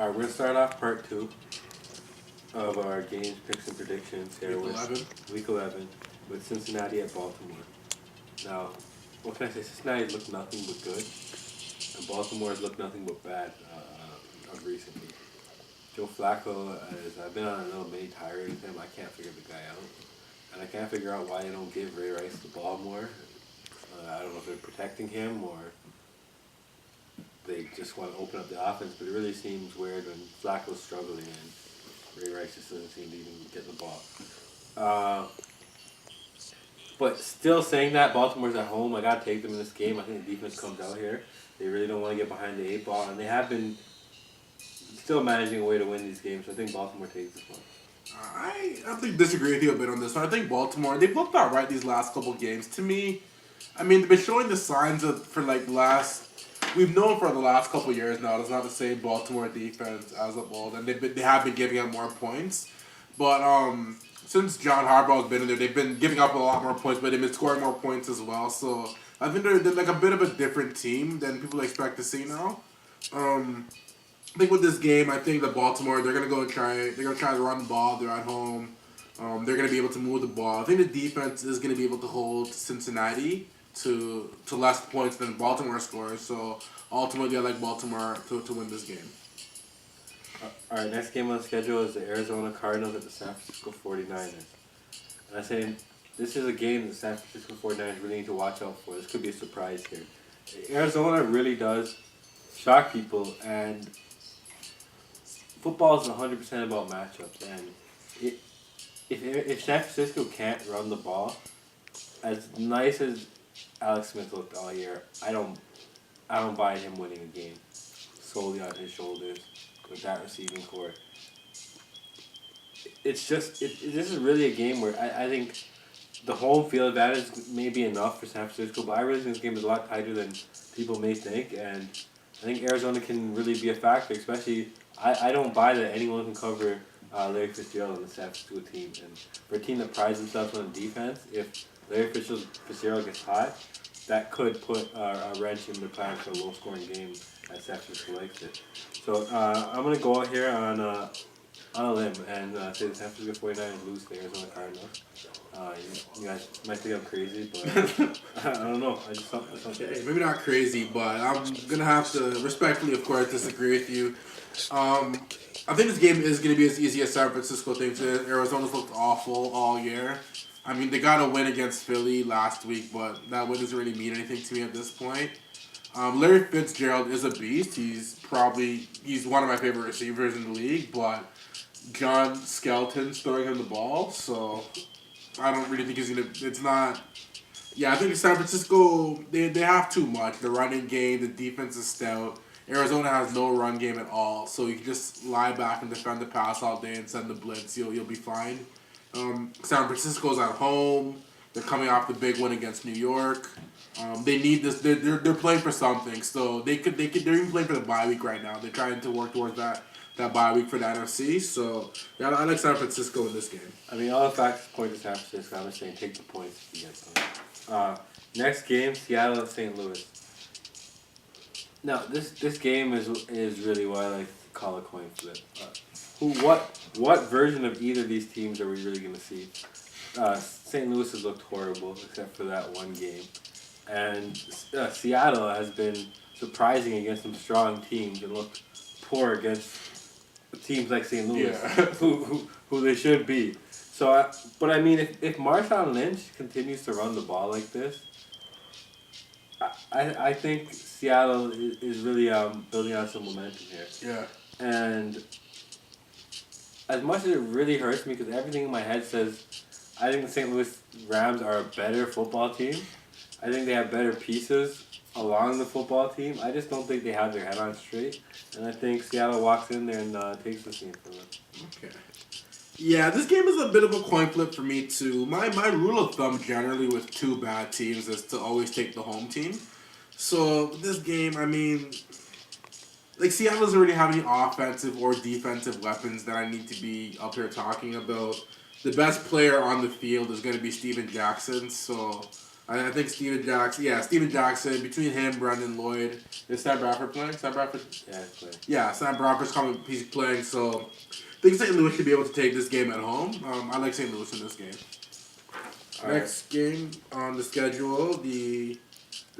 Alright, we're going to start off part 2 of our games, picks, and predictions here Week with 11. Week 11 with Cincinnati at Baltimore. Now, what can I say? Cincinnati looked nothing but good, and Baltimore has looked nothing but bad of recently. Joe Flacco, I've been on a little mini tirade with him. I can't figure the guy out. And I can't figure out why they don't give Ray Rice the ball more. I don't know if they're protecting him or they just want to open up the offense, but it really seems weird when Flacco's struggling and Ray Rice just doesn't seem to even get the ball. But still saying that, Baltimore's at home. I got to take them in this game. I think the defense comes out here. They really don't want to get behind the 8 ball, and they have been still managing a way to win these games. So I think Baltimore takes this one. I think disagree with you a bit on this one. I think Baltimore, they've looked all right these last couple games. To me, I mean, they've been showing the signs of, we've known for the last couple years now, it's not the same Baltimore defense as of old, and they have been giving up more points. But since John Harbaugh's been in there, they've been giving up a lot more points, but they've been scoring more points as well. So I think they're like a bit of a different team than people expect to see now. I think with this game, I think that Baltimore, they're gonna try to run the ball. They're at home. They're gonna be able to move the ball. I think the defense is gonna be able to hold Cincinnati to less points than Baltimore scores. So ultimately, I like Baltimore to win this game. Alright, next game on the schedule is the Arizona Cardinals at the San Francisco 49ers. And I say this is a game that the San Francisco 49ers really need to watch out for. This could be a surprise here. Arizona really does shock people, and football is 100% about matchups. And if San Francisco can't run the ball, as nice as Alex Smith looked all year, I don't buy him winning a game solely on his shoulders with that receiving core. It's just this is really a game where I think the home field advantage may be enough for San Francisco, but I really think this game is a lot tighter than people may think, and I think Arizona can really be a factor, especially I don't buy that anyone can cover Larry Fitzgerald on the San Francisco team. And for a team that prides themselves on defense, if Larry Fitzgerald gets hot, that could put a wrench in their plans for a low-scoring game as San Francisco likes it. So I'm going to go out here on a limb and say the San Francisco 49ers lose to the Arizona Cardinals. You guys might think I'm crazy, but I don't know. I just thought Okay, maybe not crazy, but I'm gonna have to respectfully, of course, disagree with you. I think this game is gonna be as easy as San Francisco thinks it is. Arizona's looked awful all year. I mean, they got a win against Philly last week, but that win doesn't really mean anything to me at this point. Larry Fitzgerald is a beast. He's one of my favorite receivers in the league, but John Skelton's throwing him the ball, so I don't really think he's gonna. It's not. Yeah, I think San Francisco they have too much. The running game, the defense is stout. Arizona has no run game at all, so you can just lie back and defend the pass all day and send the blitz. You'll be fine. San Francisco's at home. They're coming off the big win against New York. They need this. They're playing for something. So they're even playing for the bye week right now. They're trying to work towards that bye week for the NFC. So yeah, I like San Francisco in this game. I mean, all the facts point to San Francisco. I'm just saying take the points if you get them. Next game, Seattle and St. Louis. Now, this game is really what I like to call a coin flip. What version of either of these teams are we really going to see? St. Louis has looked horrible except for that one game, and Seattle has been surprising against some strong teams and looked poor against teams like St. Louis, Yeah. who they should be. So, but I mean, if Marshawn Lynch continues to run the ball like this, I think Seattle is really building on some momentum here. Yeah. And as much as it really hurts me, because everything in my head says I think the St. Louis Rams are a better football team. I think they have better pieces along the football team. I just don't think they have their head on straight. And I think Seattle walks in there and takes this game from them. Okay. Yeah, this game is a bit of a coin flip for me too. My rule of thumb generally with two bad teams is to always take the home team. So this game, I mean, like Seattle doesn't really have any offensive or defensive weapons that I need to be up here talking about. The best player on the field is going to be Steven Jackson. So I think Steven Jackson. Yeah, Steven Jackson. Between him, Brandon Lloyd, is Sam Bradford playing? Sam Bradford. Yeah, he's playing. Yeah, Sam Bradford's coming. He's playing. So I think St. Louis should be able to take this game at home. I like St. Louis in this game. Next game on the schedule, the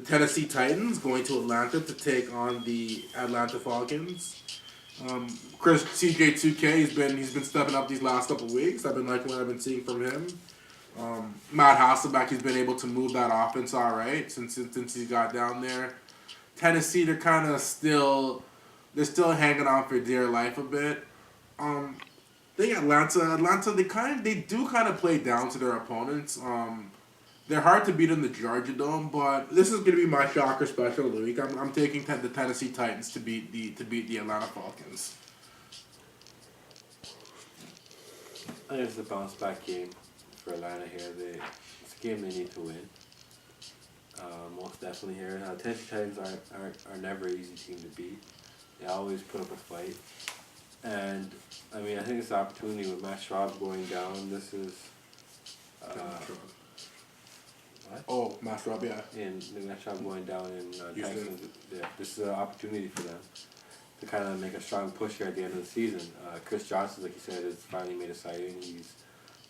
Tennessee Titans going to Atlanta to take on the Atlanta Falcons. Chris CJ2K he's been stepping up these last couple weeks. I've been liking what I've been seeing from him. Matt Hasselbeck has been able to move that offense all right since he got down there. Tennessee they're still hanging on for dear life a bit. I think Atlanta they do kind of play down to their opponents. They're hard to beat in the Georgia Dome, but this is gonna be my shocker special of the week. I'm taking the Tennessee Titans to beat the Atlanta Falcons. I think it's a bounce back game for Atlanta here. It's a game they need to win. Most definitely here. Tennessee Titans are never an easy team to beat. They always put up a fight. And, I mean, I think it's an opportunity with Matt Schwab going down. This is... what? Oh, Matt Schwab, yeah. And Matt Schwab going down in Texas. Yeah, this is an opportunity for them to kind of make a strong push here at the end of the season. Chris Johnson, like you said, has finally made a sighting.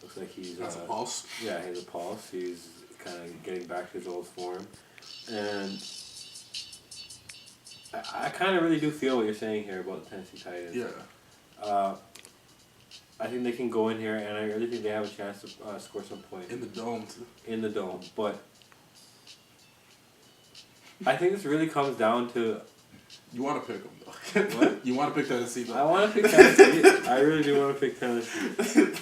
Looks like he's... That's a pulse. Yeah, he has a pulse. He's kind of getting back to his old form. And I kind of really do feel what you're saying here about the Tennessee Titans. Yeah. I think they can go in here, and I really think they have a chance to score some points. In the dome, too. In the dome. But I think this really comes down to... You want to pick them, though. What? You want to pick Tennessee, though. I want to pick Tennessee. I really do want to pick Tennessee.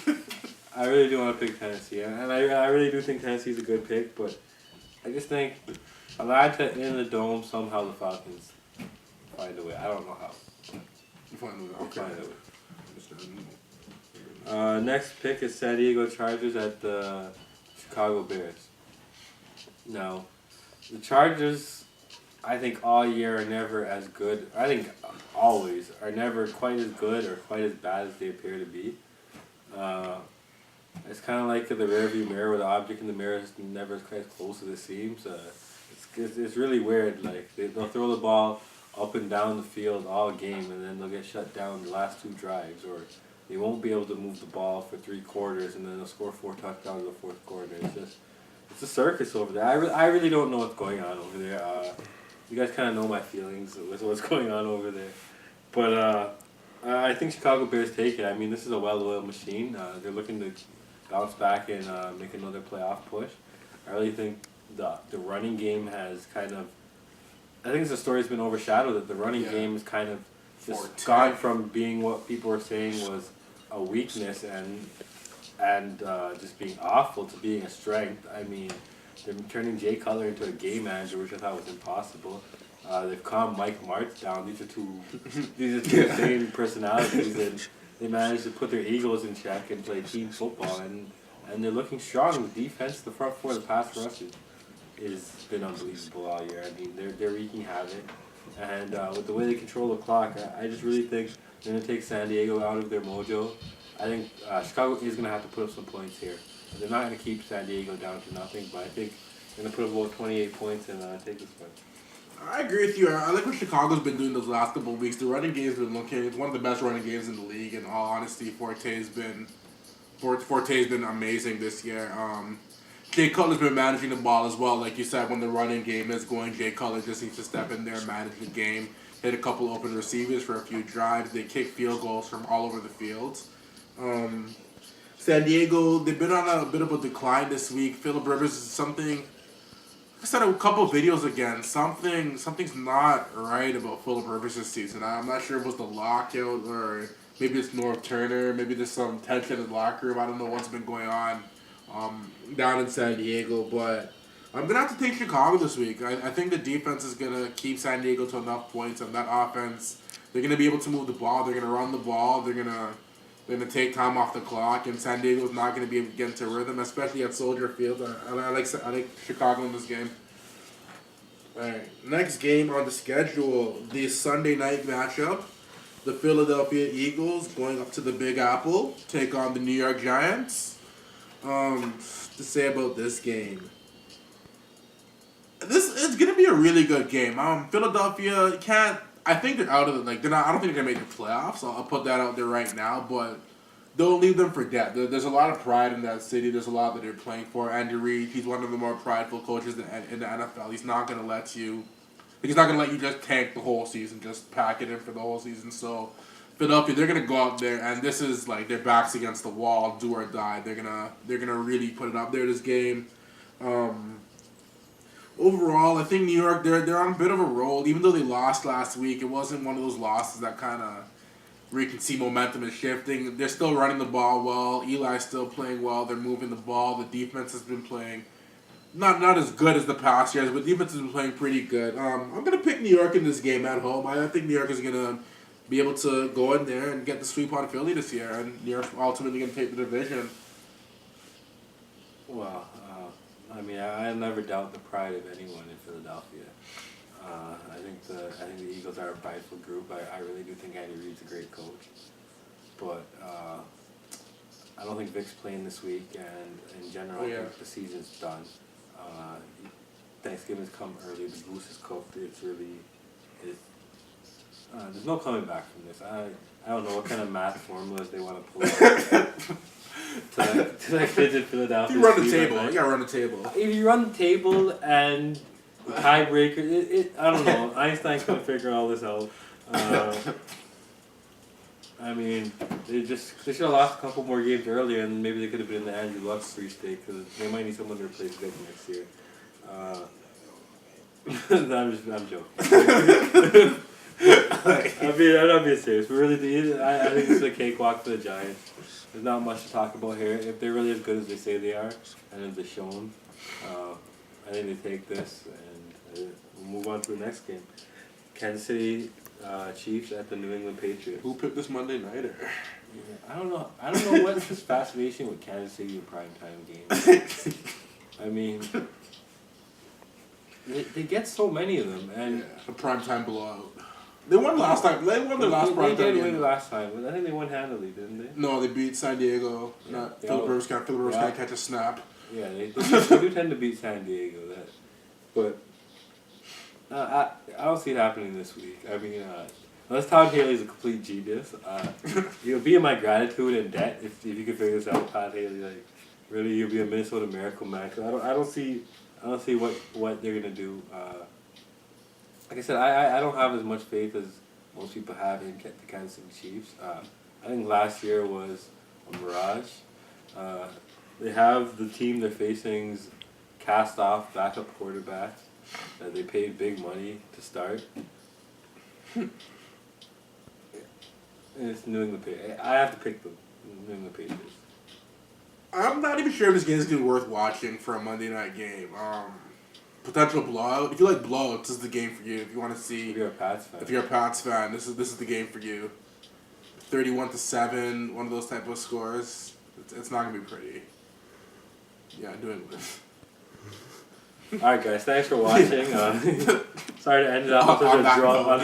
I really do want to pick Tennessee. And I really do think Tennessee's a good pick, but I just think Atlanta in the dome, somehow the Falcons find a way. I don't know how. You find a way. Okay. Find a way. Next pick is San Diego Chargers at the Chicago Bears. Now, the Chargers, I think all year are never as good. I think always are never quite as good or quite as bad as they appear to be. It's kind of like the rearview mirror where the object in the mirror is never quite as close as it seems. It's really weird. Like they'll throw the ball up and down the field all game, and then they'll get shut down the last two drives, or they won't be able to move the ball for 3 quarters, and then they'll score 4 touchdowns in the 4th quarter. It's a circus over there. I really don't know what's going on over there. You guys kind of know my feelings with what's going on over there, but I think Chicago Bears take it. I mean, this is a well-oiled machine. They're looking to bounce back and make another playoff push. I really think the running game has kind of... I think the story's been overshadowed that the running game is kind of just gone from being what people were saying was a weakness and just being awful to being a strength. I mean, they're turning Jay Cutler into a game manager, which I thought was impossible. They've calmed Mike Martz down. These are two insane personalities, and they managed to put their egos in check and play team football, and they're looking strong. The defense, the front four, the pass rush has been unbelievable all year. I mean, they're wreaking havoc, and with the way they control the clock, I just really think they're going to take San Diego out of their mojo. I think Chicago is going to have to put up some points here. They're not going to keep San Diego down to nothing, but I think they're going to put up about 28 points and take this one. I agree with you. I like what Chicago's been doing those last couple of weeks. The running game's been looking. It's one of the best running games in the league. In all honesty, Forte's been amazing this year. Jay Cutler's been managing the ball as well. Like you said, when the running game is going, Jay Cutler just needs to step in there and manage the game. Hit a couple open receivers for a few drives. They kick field goals from all over the field. San Diego, they've been on a bit of a decline this week. Phillip Rivers is something... I said a couple of videos again. Something's not right about Phillip Rivers this season. I'm not sure if it was the lockout or maybe it's North Turner. Maybe there's some tension in the locker room. I don't know what's been going on down in San Diego. But I'm going to have to take Chicago this week. I think the defense is going to keep San Diego to enough points. And that offense, they're going to be able to move the ball. They're going to run the ball. They're going to take time off the clock, and San Diego's not going to be able to get into rhythm, especially at Soldier Field. I like Chicago in this game. All right, next game on the schedule, the Sunday night matchup. The Philadelphia Eagles going up to the Big Apple, take on the New York Giants. To say about this game, be a really good game. Philadelphia can't. I think they're out of the they're not. I don't think they're gonna make the playoffs. I'll put that out there right now. But don't leave them for dead. There's a lot of pride in that city. There's a lot that they're playing for. Andy Reid, he's one of the more prideful coaches in the NFL. He's not gonna let you. He's not gonna let you just tank the whole season, just pack it in for the whole season. So Philadelphia, they're gonna go out there, and this is like their backs against the wall, do or die. They're gonna really put it up there this game. Overall, I think New York they're on a bit of a roll. Even though they lost last week, it wasn't one of those losses that kind of where you can see momentum is shifting. They're still running the ball well. Eli's still playing well. They're moving the ball. The defense has been playing not as good as the past years, but defense has been playing pretty good. I'm gonna pick New York in this game at home. I think New York is gonna be able to go in there and get the sweep on Philly this year, and New York's ultimately gonna take the division. Well, I mean, I never doubt the pride of anyone in Philadelphia. I think the Eagles are a prideful group. I really do think Andy Reid's a great coach, but I don't think Vic's playing this week, and in general, I think the season's done. Thanksgiving's come early. The goose is cooked. There's no coming back from this. I don't know what kind of math formulas they want to pull to fidget Philadelphia. You run the table. You gotta run the table. If you run the table and tiebreaker, I don't know. Einstein couldn't figure all this out. I mean, they should have lost a couple more games earlier, and maybe they could have been in the Andrew Luck free state because they might need someone to replace Vic next year. I'm joking. I'm being serious. But really, I think this is a cakewalk for the Giants. There's not much to talk about here. If they're really as good as they say they are, and as they've shown, I think they take this and we'll move on to the next game. Kansas City Chiefs at the New England Patriots. Who picked this Monday nighter? Yeah, I don't know what's this fascination with Kansas City in primetime games. I mean, they get so many of them, and a primetime blowout. They won last time. They won their last primetime game. They did win last time, but I think they won handily, didn't they? No, they beat San Diego. Philip Rivers can't catch a snap. Yeah, they do tend to beat San Diego. But I don't see it happening this week. I mean, unless Todd Haley's a complete genius, you'll be in my gratitude and debt if you can figure this out, Todd Haley. Like, really, you'll be a Minnesota Miracle man. Cause I don't see what they're gonna do. Like I said, I don't have as much faith as most people have in the Kansas City Chiefs. I think last year was a mirage. They have the team they're facing's cast-off backup quarterback that they paid big money to start. And it's New England Patriots. I have to pick the New England Patriots. I'm not even sure if this game is going to be worth watching for a Monday night game. Potential blowout. If you like blowouts, this is the game for you. If you want to see, if you're a Pats fan, this is the game for you. 31-7, one of those type of scores. It's not gonna be pretty. Yeah, New England. All right, guys. Thanks for watching. Sorry to end it off on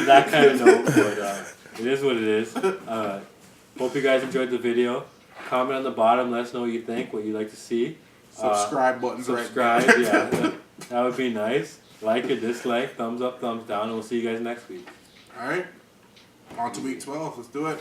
that kind of note, but it is what it is. Hope you guys enjoyed the video. Comment on the bottom. Let us know what you think. What you'd like to see. Subscribe buttons subscribe, right there. Yeah. That would be nice. Like or dislike, thumbs up, thumbs down, and we'll see you guys next week. All right. On to week 12. Let's do it.